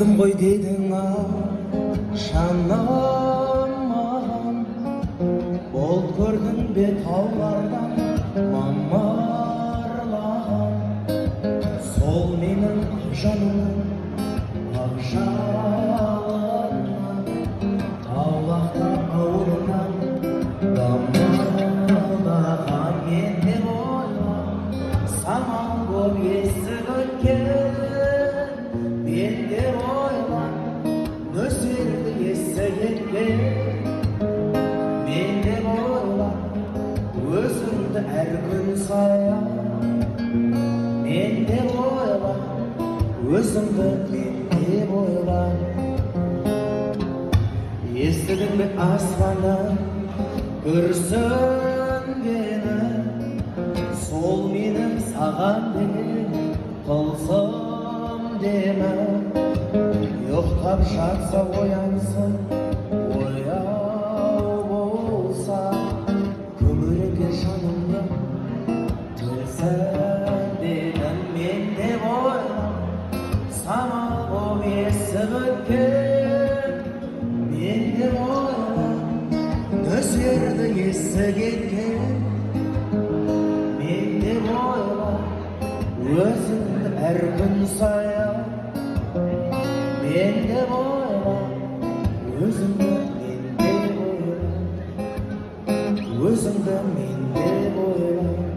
Аңдым ғой дедің жаным маған, бол көрдің бе таулардан мамырлаған. Сол менің жанымның ақ жалыннан, аулақта ауылынан дамылдаған. Мен де ойлап самал боп есіп өткен, мен де ойлап нөсерді есі кеткен. Мен де ойлап өзіңді әр күн сайын, мен де ойлап өзіңді мен деп ойлап. Естідің бе аспаннан күрсінгені, сол менің саған деген тылсым демі. Ұйықтап жатса оянсын, ояу болса көмірге жанымды тілсін дедім. Мен де ойлап самал боп есіп өткен, мен де ойлап нөсерді есі кеткен. Мен де ойлап өзіңді әр күн сайын, мен де ойлап өзіңді мен де ойлап, өзіңді мен де ойлап.